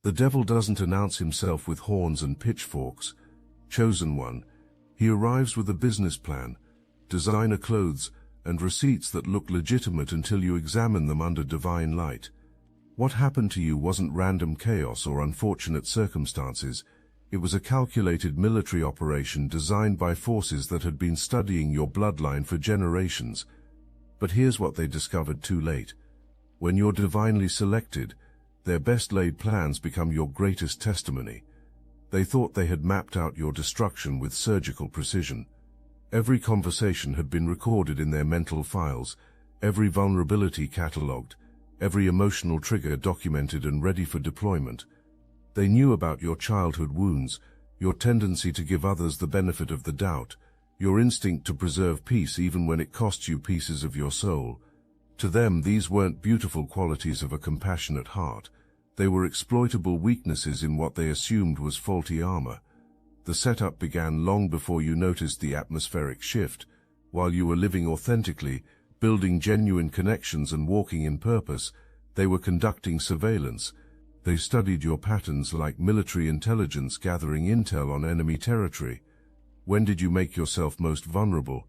The devil doesn't announce himself with horns and pitchforks. Chosen one, he arrives with a business plan, designer clothes, and receipts that look legitimate until you examine them under divine light. What happened to you wasn't random chaos or unfortunate circumstances. It was a calculated military operation designed by forces that had been studying your bloodline for generations. But here's what they discovered too late. When you're divinely selected, their best-laid plans become your greatest testimony. They thought they had mapped out your destruction with surgical precision. Every conversation had been recorded in their mental files, every vulnerability catalogued, every emotional trigger documented and ready for deployment. They knew about your childhood wounds, your tendency to give others the benefit of the doubt, your instinct to preserve peace even when it costs you pieces of your soul. To them, these weren't beautiful qualities of a compassionate heart. They were exploitable weaknesses in what they assumed was faulty armor. The setup began long before you noticed the atmospheric shift. While you were living authentically, building genuine connections and walking in purpose, they were conducting surveillance. They studied your patterns like military intelligence gathering intel on enemy territory. When did you make yourself most vulnerable?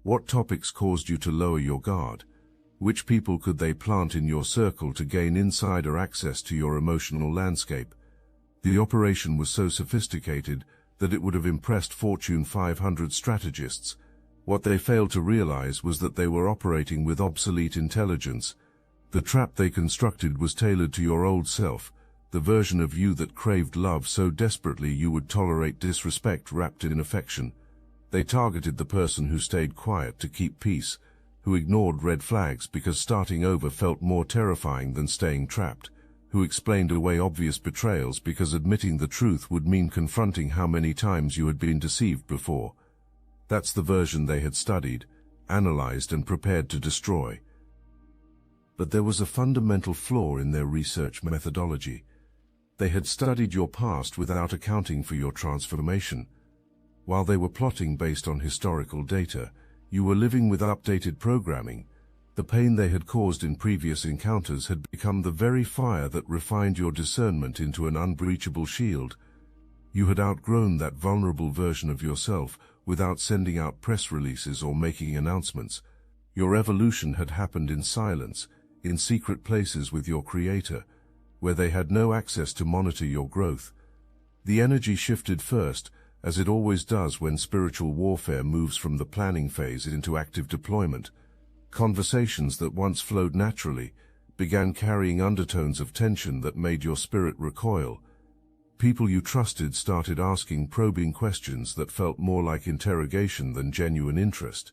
What topics caused you to lower your guard? Which people could they plant in your circle to gain insider access to your emotional landscape? The operation was so sophisticated that it would have impressed Fortune 500 strategists. What they failed to realize was that they were operating with obsolete intelligence. The trap they constructed was tailored to your old self, the version of you that craved love so desperately you would tolerate disrespect wrapped in affection. They targeted the person who stayed quiet to keep peace, who ignored red flags because starting over felt more terrifying than staying trapped, who explained away obvious betrayals because admitting the truth would mean confronting how many times you had been deceived before. That's the version they had studied, analyzed, and prepared to destroy. But there was a fundamental flaw in their research methodology. They had studied your past without accounting for your transformation. While they were plotting based on historical data, you were living with updated programming. The pain they had caused in previous encounters had become the very fire that refined your discernment into an unbreachable shield. You had outgrown that vulnerable version of yourself without sending out press releases or making announcements. Your evolution had happened in silence, in secret places with your Creator, where they had no access to monitor your growth. The energy shifted first, as it always does when spiritual warfare moves from the planning phase into active deployment. Conversations that once flowed naturally began carrying undertones of tension that made your spirit recoil. People you trusted started asking probing questions that felt more like interrogation than genuine interest.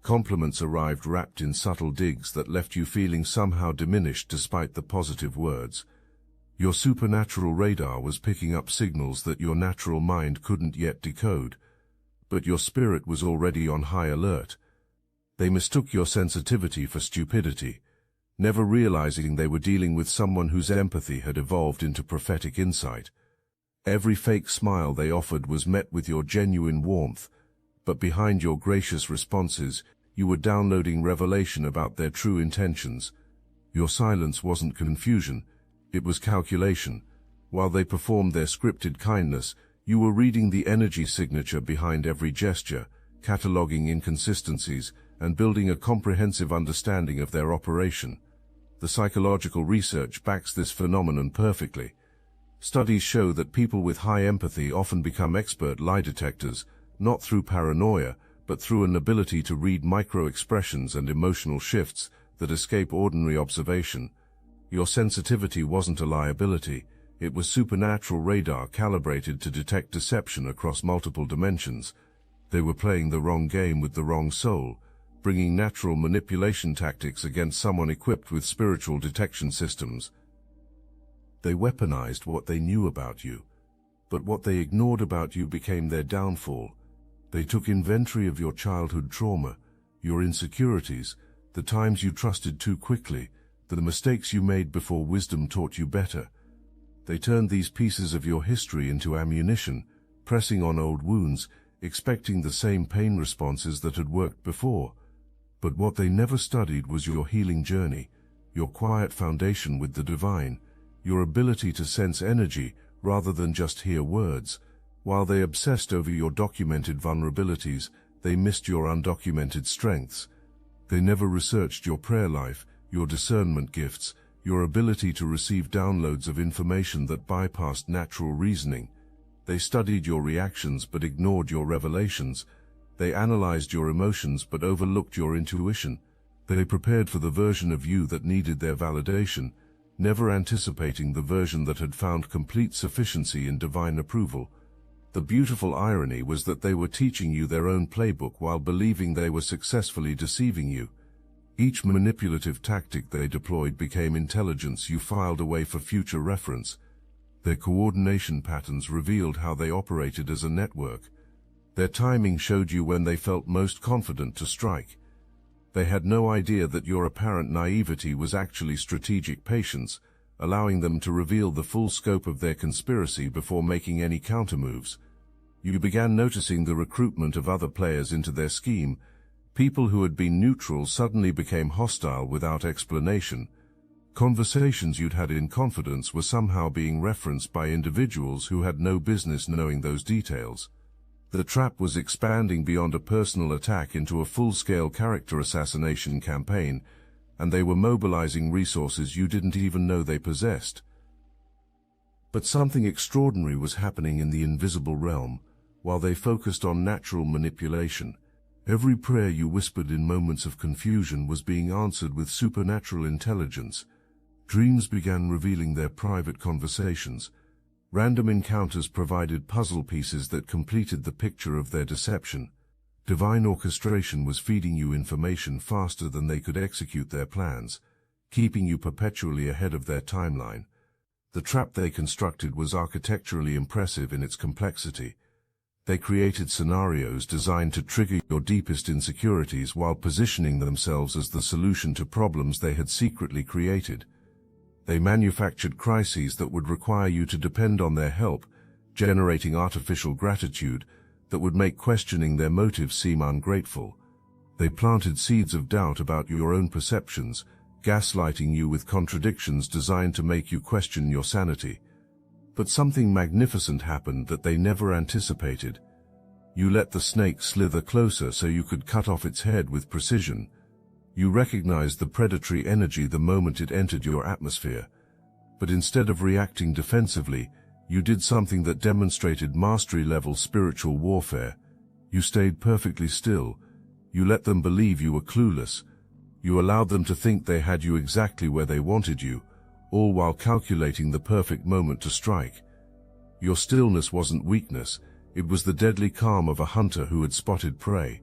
Compliments arrived wrapped in subtle digs that left you feeling somehow diminished despite the positive words. Your supernatural radar was picking up signals that your natural mind couldn't yet decode, but your spirit was already on high alert. They mistook your sensitivity for stupidity, never realizing they were dealing with someone whose empathy had evolved into prophetic insight. Every fake smile they offered was met with your genuine warmth, but behind your gracious responses, you were downloading revelation about their true intentions. Your silence wasn't confusion, it was calculation. While they performed their scripted kindness, you were reading the energy signature behind every gesture, cataloging inconsistencies, and building a comprehensive understanding of their operation. The psychological research backs this phenomenon perfectly. Studies show that people with high empathy often become expert lie detectors, not through paranoia, but through an ability to read micro-expressions and emotional shifts that escape ordinary observation. Your sensitivity wasn't a liability, it was supernatural radar calibrated to detect deception across multiple dimensions. They were playing the wrong game with the wrong soul, bringing natural manipulation tactics against someone equipped with spiritual detection systems. They weaponized what they knew about you, but what they ignored about you became their downfall. They took inventory of your childhood trauma, your insecurities, the times you trusted too quickly, the mistakes you made before wisdom taught you better. They turned these pieces of your history into ammunition, pressing on old wounds, expecting the same pain responses that had worked before. But what they never studied was your healing journey, your quiet foundation with the divine, your ability to sense energy rather than just hear words. While they obsessed over your documented vulnerabilities, they missed your undocumented strengths. They never researched your prayer life, your discernment gifts, your ability to receive downloads of information that bypassed natural reasoning. They studied your reactions but ignored your revelations. They analyzed your emotions but overlooked your intuition. They prepared for the version of you that needed their validation, never anticipating the version that had found complete sufficiency in divine approval. The beautiful irony was that they were teaching you their own playbook while believing they were successfully deceiving you. Each manipulative tactic they deployed became intelligence you filed away for future reference. Their coordination patterns revealed how they operated as a network. Their timing showed you when they felt most confident to strike. They had no idea that your apparent naivety was actually strategic patience, allowing them to reveal the full scope of their conspiracy before making any countermoves. You began noticing the recruitment of other players into their scheme. People who had been neutral suddenly became hostile without explanation. Conversations you'd had in confidence were somehow being referenced by individuals who had no business knowing those details. The trap was expanding beyond a personal attack into a full-scale character assassination campaign, and they were mobilizing resources you didn't even know they possessed. But something extraordinary was happening in the invisible realm, while they focused on natural manipulation. Every prayer you whispered in moments of confusion was being answered with supernatural intelligence. Dreams began revealing their private conversations. Random encounters provided puzzle pieces that completed the picture of their deception. Divine orchestration was feeding you information faster than they could execute their plans, keeping you perpetually ahead of their timeline. The trap they constructed was architecturally impressive in its complexity. They created scenarios designed to trigger your deepest insecurities while positioning themselves as the solution to problems they had secretly created. They manufactured crises that would require you to depend on their help, generating artificial gratitude that would make questioning their motives seem ungrateful. They planted seeds of doubt about your own perceptions, gaslighting you with contradictions designed to make you question your sanity. But something magnificent happened that they never anticipated. You let the snake slither closer so you could cut off its head with precision. You recognized the predatory energy the moment it entered your atmosphere. But instead of reacting defensively, you did something that demonstrated mastery-level spiritual warfare. You stayed perfectly still. You let them believe you were clueless. You allowed them to think they had you exactly where they wanted you, all while calculating the perfect moment to strike. Your stillness wasn't weakness, it was the deadly calm of a hunter who had spotted prey.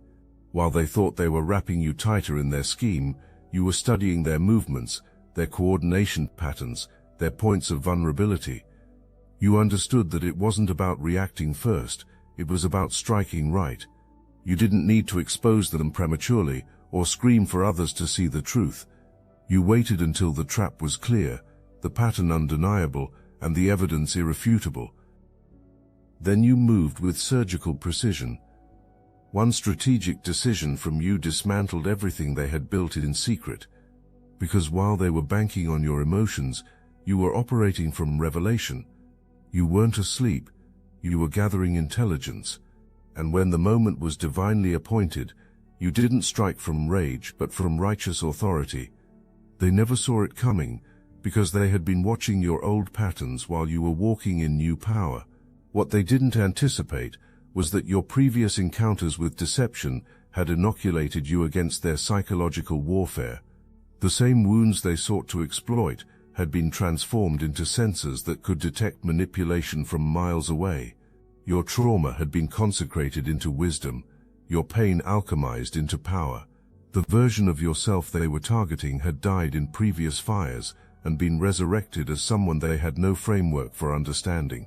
While they thought they were wrapping you tighter in their scheme, you were studying their movements, their coordination patterns, their points of vulnerability. You understood that it wasn't about reacting first, it was about striking right. You didn't need to expose them prematurely or scream for others to see the truth. You waited until the trap was clear, the pattern undeniable, and the evidence irrefutable. Then you moved with surgical precision. One strategic decision from you dismantled everything they had built in secret. Because while they were banking on your emotions, you were operating from revelation. You weren't asleep, you were gathering intelligence. And when the moment was divinely appointed, you didn't strike from rage but from righteous authority. They never saw it coming, because they had been watching your old patterns while you were walking in new power. What they didn't anticipate was that your previous encounters with deception had inoculated you against their psychological warfare. The same wounds they sought to exploit had been transformed into sensors that could detect manipulation from miles away. Your trauma had been consecrated into wisdom, your pain alchemized into power. The version of yourself they were targeting had died in previous fires and been resurrected as someone they had no framework for understanding.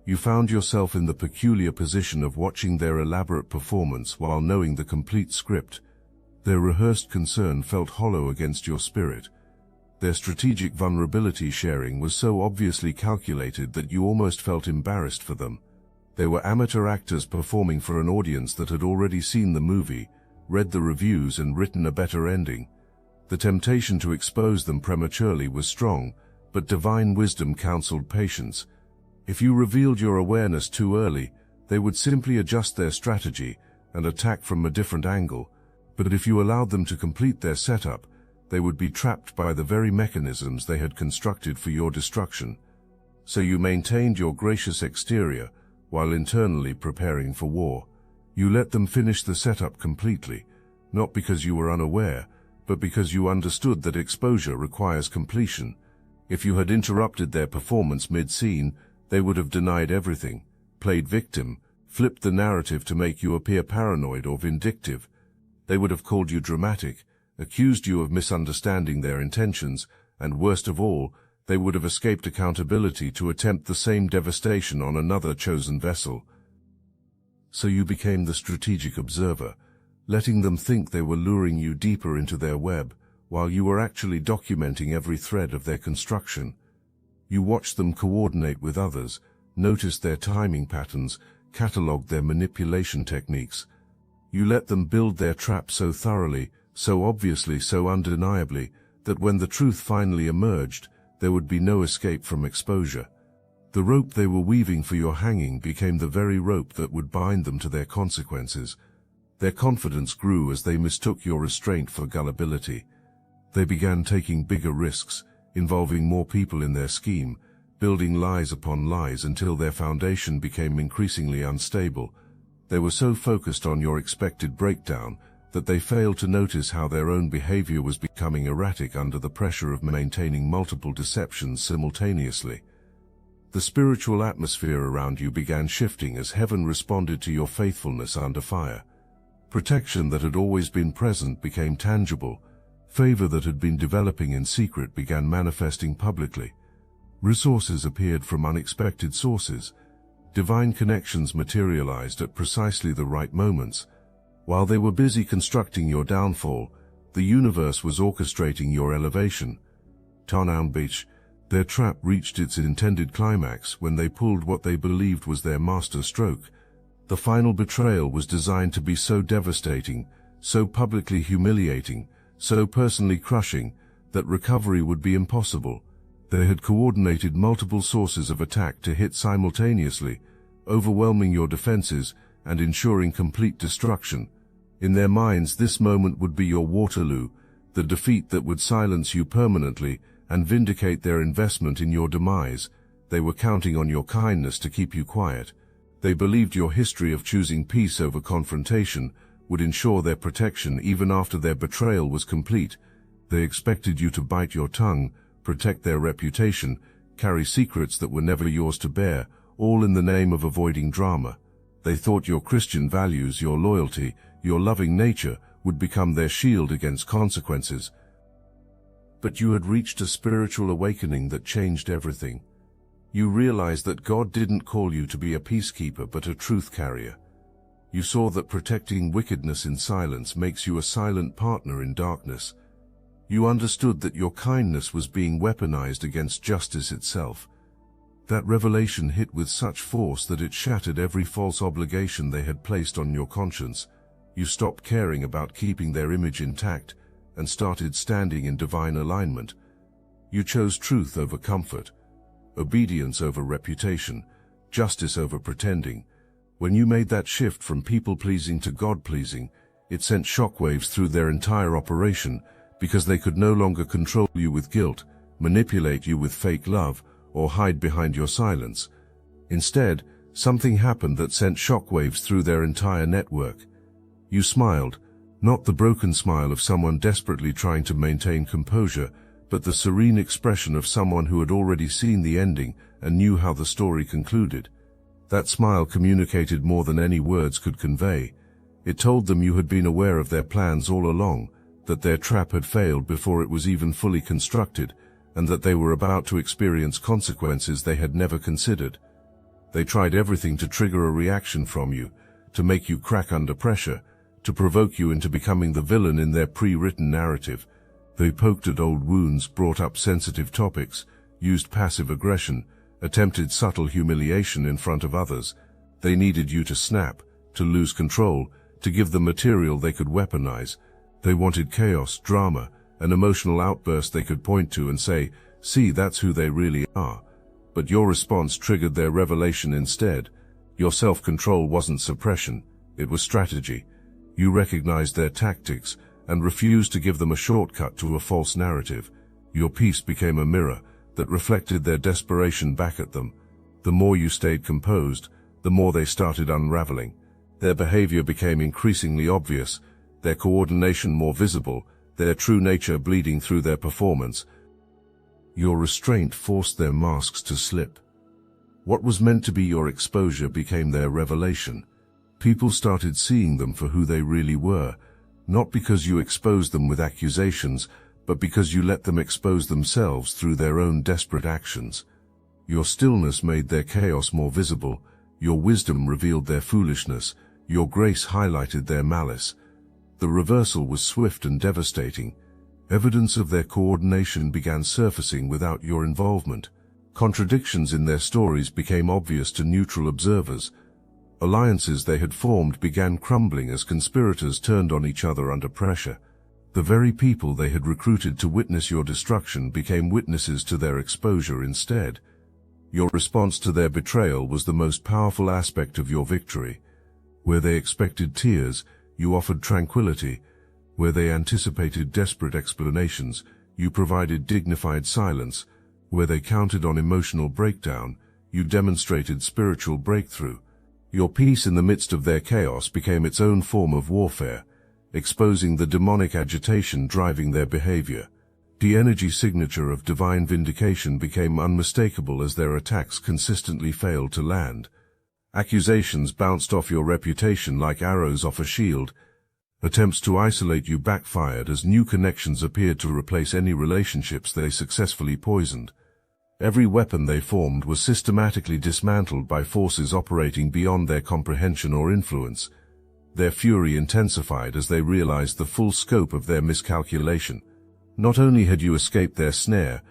You found yourself in the peculiar position of watching their elaborate performance while knowing the complete script. Their rehearsed concern felt hollow against your spirit. Their strategic vulnerability sharing was so obviously calculated that you almost felt embarrassed for them. They were amateur actors performing for an audience that had already seen the movie, read the reviews, and written a better ending. The temptation to expose them prematurely was strong, but divine wisdom counseled patience. If you revealed your awareness too early, they would simply adjust their strategy and attack from a different angle. But if you allowed them to complete their setup, they would be trapped by the very mechanisms they had constructed for your destruction. So you maintained your gracious exterior while internally preparing for war. You let them finish the setup completely, not because you were unaware, but because you understood that exposure requires completion. If you had interrupted their performance mid-scene, they would have denied everything, played victim, flipped the narrative to make you appear paranoid or vindictive. They would have called you dramatic, accused you of misunderstanding their intentions, and worst of all, they would have escaped accountability to attempt the same devastation on another chosen vessel. So you became the strategic observer, letting them think they were luring you deeper into their web, while you were actually documenting every thread of their construction. You watched them coordinate with others, noticed their timing patterns, catalogued their manipulation techniques. You let them build their trap so thoroughly, so obviously, so undeniably, that when the truth finally emerged, there would be no escape from exposure. The rope they were weaving for your hanging became the very rope that would bind them to their consequences. Their confidence grew as they mistook your restraint for gullibility. They began taking bigger risks, involving more people in their scheme, building lies upon lies until their foundation became increasingly unstable. They were so focused on your expected breakdown that they failed to notice how their own behavior was becoming erratic under the pressure of maintaining multiple deceptions simultaneously. The spiritual atmosphere around you began shifting as heaven responded to your faithfulness under fire. Protection that had always been present became tangible. Favor that had been developing in secret began manifesting publicly. Resources appeared from unexpected sources. Divine connections materialized at precisely the right moments. While they were busy constructing your downfall, the universe was orchestrating your elevation. Tarnown Beach, their trap reached its intended climax when they pulled what they believed was their master stroke. The final betrayal was designed to be so devastating, so publicly humiliating, so personally crushing, that recovery would be impossible. They had coordinated multiple sources of attack to hit simultaneously, overwhelming your defenses and ensuring complete destruction. In their minds, this moment would be your Waterloo, the defeat that would silence you permanently and vindicate their investment in your demise. They were counting on your kindness to keep you quiet. They believed your history of choosing peace over confrontation would ensure their protection even after their betrayal was complete. They expected you to bite your tongue, protect their reputation, carry secrets that were never yours to bear, all in the name of avoiding drama. They thought your Christian values, your loyalty, your loving nature would become their shield against consequences. But you had reached a spiritual awakening that changed everything. You realized that God didn't call you to be a peacekeeper but a truth carrier. You saw that protecting wickedness in silence makes you a silent partner in darkness. You understood that your kindness was being weaponized against justice itself. That revelation hit with such force that it shattered every false obligation they had placed on your conscience. You stopped caring about keeping their image intact and started standing in divine alignment. You chose truth over comfort, obedience over reputation, justice over pretending. When you made that shift from people-pleasing to God-pleasing, it sent shockwaves through their entire operation because they could no longer control you with guilt, manipulate you with fake love, or hide behind your silence. Instead, something happened that sent shockwaves through their entire network. You smiled, not the broken smile of someone desperately trying to maintain composure, but the serene expression of someone who had already seen the ending and knew how the story concluded. That smile communicated more than any words could convey. It told them you had been aware of their plans all along, that their trap had failed before it was even fully constructed, and that they were about to experience consequences they had never considered. They tried everything to trigger a reaction from you, to make you crack under pressure, to provoke you into becoming the villain in their pre-written narrative. They poked at old wounds, brought up sensitive topics, used passive aggression, attempted subtle humiliation in front of others. They needed you to snap, to lose control, to give them material they could weaponize. They wanted chaos, drama, an emotional outburst they could point to and say, See, that's who they really are. But your response triggered their revelation instead. Your self-control wasn't suppression, it was strategy. You recognized their tactics and refused to give them a shortcut to a false narrative. Your peace became a mirror that reflected their desperation back at them. The more you stayed composed, the more they started unraveling. Their behavior became increasingly obvious, their coordination more visible, their true nature bleeding through their performance. Your restraint forced their masks to slip. What was meant to be your exposure became their revelation. People started seeing them for who they really were, not because you exposed them with accusations, but because you let them expose themselves through their own desperate actions. Your stillness made their chaos more visible, your wisdom revealed their foolishness, your grace highlighted their malice. The reversal was swift and devastating. Evidence of their coordination began surfacing without your involvement. Contradictions in their stories became obvious to neutral observers. Alliances they had formed began crumbling as conspirators turned on each other under pressure. The very people they had recruited to witness your destruction became witnesses to their exposure instead. Your response to their betrayal was the most powerful aspect of your victory. Where they expected tears, you offered tranquility. Where they anticipated desperate explanations, you provided dignified silence. Where they counted on emotional breakdown, you demonstrated spiritual breakthrough. Your peace in the midst of their chaos became its own form of warfare, exposing the demonic agitation driving their behavior. The energy signature of divine vindication became unmistakable as their attacks consistently failed to land. Accusations bounced off your reputation like arrows off a shield. Attempts to isolate you backfired as new connections appeared to replace any relationships they successfully poisoned. Every weapon they formed was systematically dismantled by forces operating beyond their comprehension or influence. Their fury intensified as they realized the full scope of their miscalculation. Not only had you escaped their snare,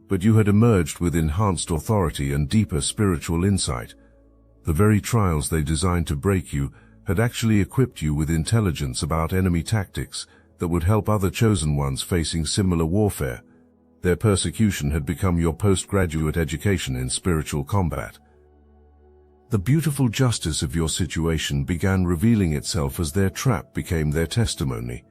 but you had emerged with enhanced authority and deeper spiritual insight. The very trials they designed to break you had actually equipped you with intelligence about enemy tactics that would help other chosen ones facing similar warfare. Their persecution had become your postgraduate education in spiritual combat. The beautiful justice of your situation began revealing itself as their trap became their testimony.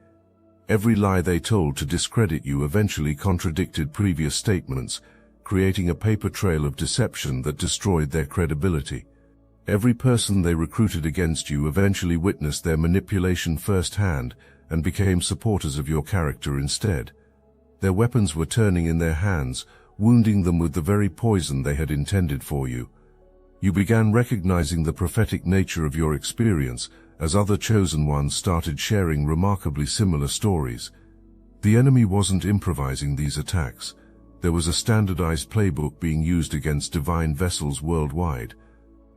Every lie they told to discredit you eventually contradicted previous statements, creating a paper trail of deception that destroyed their credibility. Every person they recruited against you eventually witnessed their manipulation firsthand and became supporters of your character instead. Their weapons were turning in their hands, wounding them with the very poison they had intended for you. You began recognizing the prophetic nature of your experience as other chosen ones started sharing remarkably similar stories. The enemy wasn't improvising these attacks. There was a standardized playbook being used against divine vessels worldwide.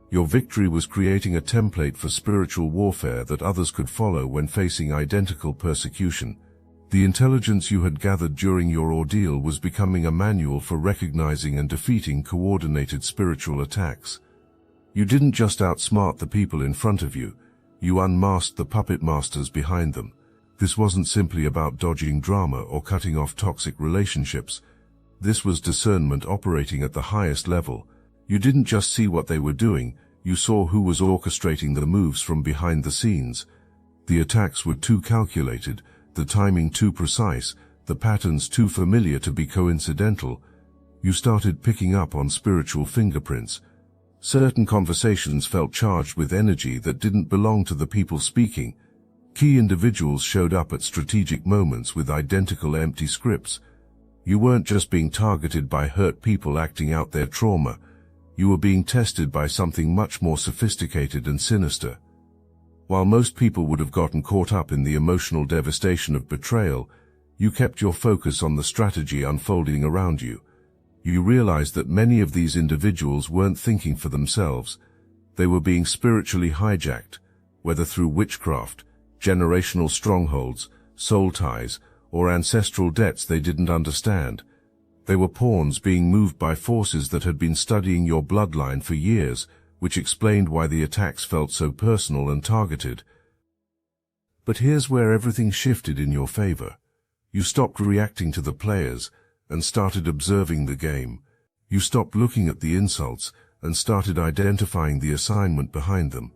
Your victory was creating a template for spiritual warfare that others could follow when facing identical persecution. The intelligence you had gathered during your ordeal was becoming a manual for recognizing and defeating coordinated spiritual attacks. You didn't just outsmart the people in front of you, you unmasked the puppet masters behind them. This wasn't simply about dodging drama or cutting off toxic relationships. This was discernment operating at the highest level. You didn't just see what they were doing, you saw who was orchestrating the moves from behind the scenes. The attacks were too calculated, the timing too precise, the patterns too familiar to be coincidental. You started picking up on spiritual fingerprints. Certain conversations felt charged with energy that didn't belong to the people speaking. Key individuals showed up at strategic moments with identical empty scripts. You weren't just being targeted by hurt people acting out their trauma. You were being tested by something much more sophisticated and sinister. While most people would have gotten caught up in the emotional devastation of betrayal, you kept your focus on the strategy unfolding around you. You realized that many of these individuals weren't thinking for themselves. They were being spiritually hijacked, whether through witchcraft, generational strongholds, soul ties, or ancestral debts they didn't understand. They were pawns being moved by forces that had been studying your bloodline for years, which explained why the attacks felt so personal and targeted. But here's where everything shifted in your favor. You stopped reacting to the players, and started observing the game. You stopped looking at the insults and started identifying the assignment behind them.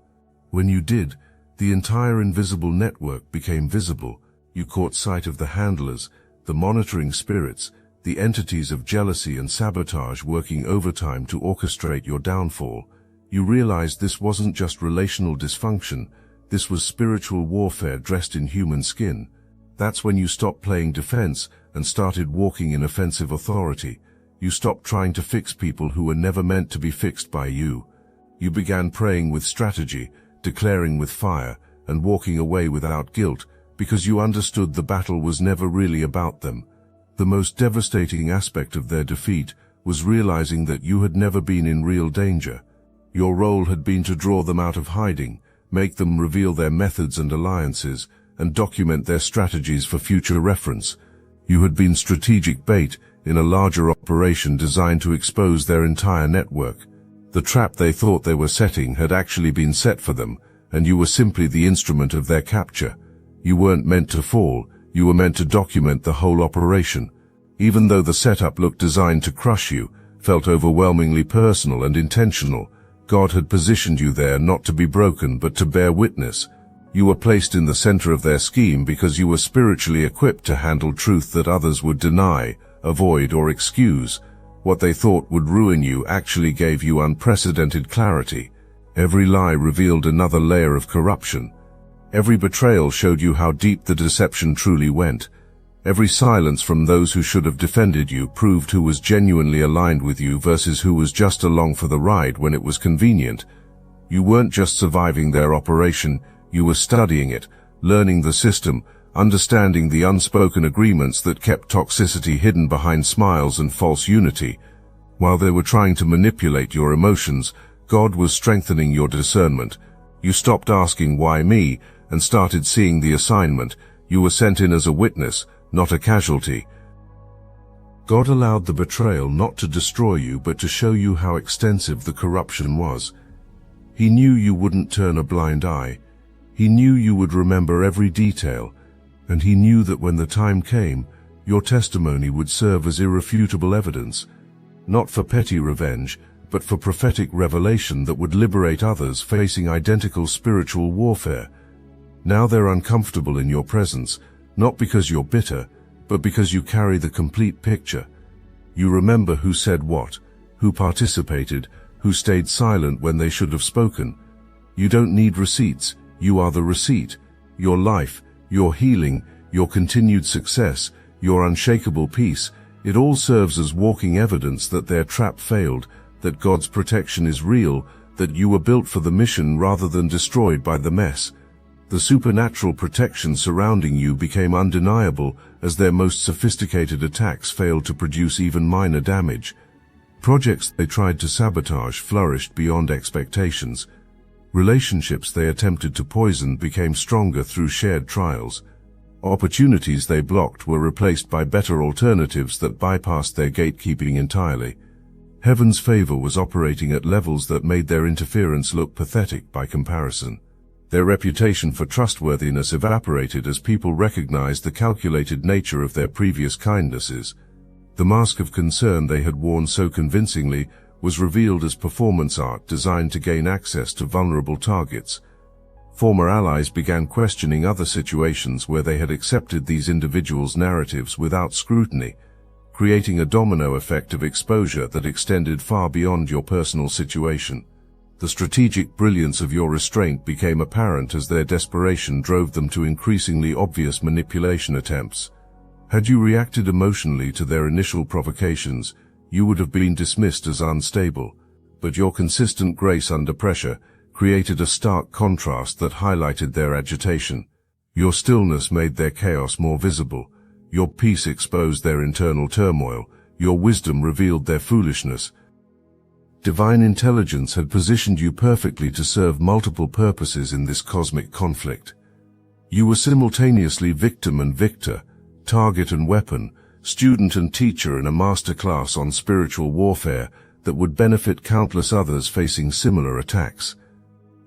When you did, the entire invisible network became visible. You caught sight of the handlers, the monitoring spirits, the entities of jealousy and sabotage working overtime to orchestrate your downfall. You realized this wasn't just relational dysfunction, this was spiritual warfare dressed in human skin. That's when you stopped playing defense and started walking in offensive authority. You stopped trying to fix people who were never meant to be fixed by you. You began praying with strategy, declaring with fire, and walking away without guilt, because you understood the battle was never really about them. The most devastating aspect of their defeat was realizing that you had never been in real danger. Your role had been to draw them out of hiding, make them reveal their methods and alliances, and document their strategies for future reference. You had been strategic bait in a larger operation designed to expose their entire network. The trap they thought they were setting had actually been set for them, and you were simply the instrument of their capture. You weren't meant to fall, you were meant to document the whole operation. Even though the setup looked designed to crush you, felt overwhelmingly personal and intentional, God had positioned you there not to be broken but to bear witness. You were placed in the center of their scheme because you were spiritually equipped to handle truth that others would deny, avoid, or excuse. What they thought would ruin you actually gave you unprecedented clarity. Every lie revealed another layer of corruption. Every betrayal showed you how deep the deception truly went. Every silence from those who should have defended you proved who was genuinely aligned with you versus who was just along for the ride when it was convenient. You weren't just surviving their operation, you were studying it, learning the system, understanding the unspoken agreements that kept toxicity hidden behind smiles and false unity. While they were trying to manipulate your emotions, God was strengthening your discernment. You stopped asking why me and started seeing the assignment. You were sent in as a witness, not a casualty. God allowed the betrayal not to destroy you but to show you how extensive the corruption was. He knew you wouldn't turn a blind eye. He knew you would remember every detail, and he knew that when the time came, your testimony would serve as irrefutable evidence, not for petty revenge, but for prophetic revelation that would liberate others facing identical spiritual warfare. Now they're uncomfortable in your presence, not because you're bitter, but because you carry the complete picture. You remember who said what, who participated, who stayed silent when they should have spoken. You don't need receipts, you are the receipt. Your life, your healing, your continued success, your unshakable peace, it all serves as walking evidence that their trap failed, that God's protection is real, that you were built for the mission rather than destroyed by the mess. The supernatural protection surrounding you became undeniable as their most sophisticated attacks failed to produce even minor damage. Projects they tried to sabotage flourished beyond expectations. Relationships they attempted to poison became stronger through shared trials. Opportunities they blocked were replaced by better alternatives that bypassed their gatekeeping entirely. Heaven's favor was operating at levels that made their interference look pathetic by comparison. Their reputation for trustworthiness evaporated as people recognized the calculated nature of their previous kindnesses. The mask of concern they had worn so convincingly was revealed as performance art designed to gain access to vulnerable targets. Former allies began questioning other situations where they had accepted these individuals' narratives without scrutiny, creating a domino effect of exposure that extended far beyond your personal situation. The strategic brilliance of your restraint became apparent as their desperation drove them to increasingly obvious manipulation attempts. Had you reacted emotionally to their initial provocations, you would have been dismissed as unstable, but your consistent grace under pressure created a stark contrast that highlighted their agitation. Your stillness made their chaos more visible. Your peace exposed their internal turmoil. Your wisdom revealed their foolishness. Divine intelligence had positioned you perfectly to serve multiple purposes in this cosmic conflict. You were simultaneously victim and victor, target and weapon, student and teacher in a master class on spiritual warfare that would benefit countless others facing similar attacks.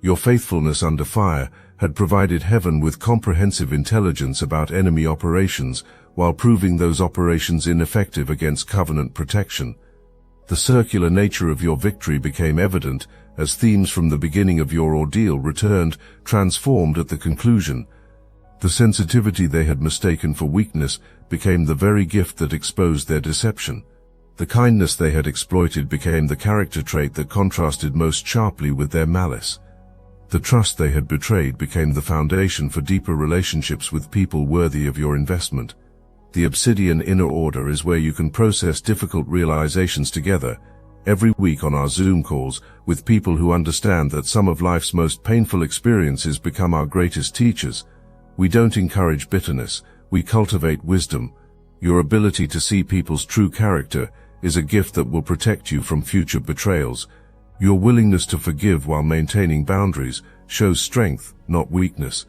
Your faithfulness under fire had provided heaven with comprehensive intelligence about enemy operations, while proving those operations ineffective against covenant protection. The circular nature of your victory became evident as themes from the beginning of your ordeal returned, transformed at the conclusion. The sensitivity they had mistaken for weakness became the very gift that exposed their deception. The kindness they had exploited became the character trait that contrasted most sharply with their malice. The trust they had betrayed became the foundation for deeper relationships with people worthy of your investment. The Obsidian Inner Order is where you can process difficult realizations together, every week on our Zoom calls, with people who understand that some of life's most painful experiences become our greatest teachers. We don't encourage bitterness, we cultivate wisdom. Your ability to see people's true character is a gift that will protect you from future betrayals. Your willingness to forgive while maintaining boundaries shows strength, not weakness.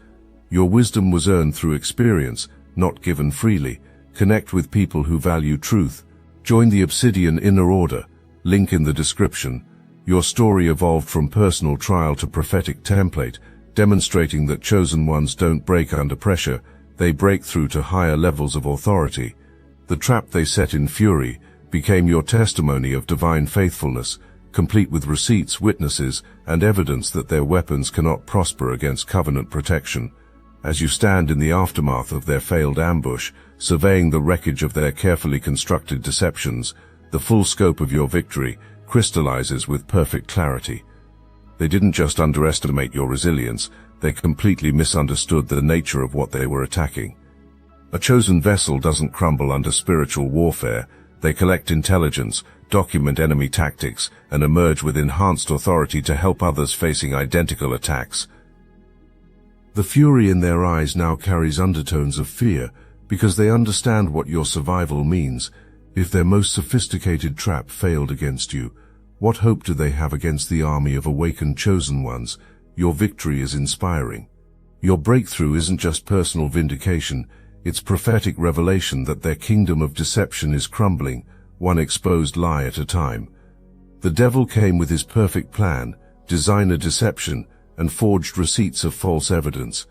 Your wisdom was earned through experience, not given freely. Connect with people who value truth. Join the Obsidian Inner Order, link in the description. Your story evolved from personal trial to prophetic template, demonstrating that chosen ones don't break under pressure, they break through to higher levels of authority. The trap they set in fury became your testimony of divine faithfulness, complete with receipts, witnesses, and evidence that their weapons cannot prosper against covenant protection. As you stand in the aftermath of their failed ambush, surveying the wreckage of their carefully constructed deceptions, the full scope of your victory crystallizes with perfect clarity. They didn't just underestimate your resilience, they completely misunderstood the nature of what they were attacking. A chosen vessel doesn't crumble under spiritual warfare. They collect intelligence, document enemy tactics, and emerge with enhanced authority to help others facing identical attacks. The fury in their eyes now carries undertones of fear, because they understand what your survival means. If their most sophisticated trap failed against you, what hope do they have against the army of awakened chosen ones? Your victory is inspiring. Your breakthrough isn't just personal vindication, it's prophetic revelation that their kingdom of deception is crumbling, one exposed lie at a time. The devil came with his perfect plan, designer deception, and forged receipts of false evidence.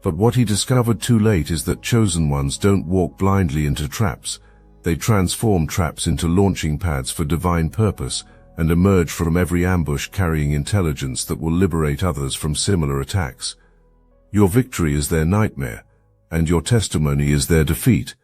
But what he discovered too late is that chosen ones don't walk blindly into traps. They transform traps into launching pads for divine purpose, and emerge from every ambush carrying intelligence that will liberate others from similar attacks. Your victory is their nightmare, and your testimony is their defeat.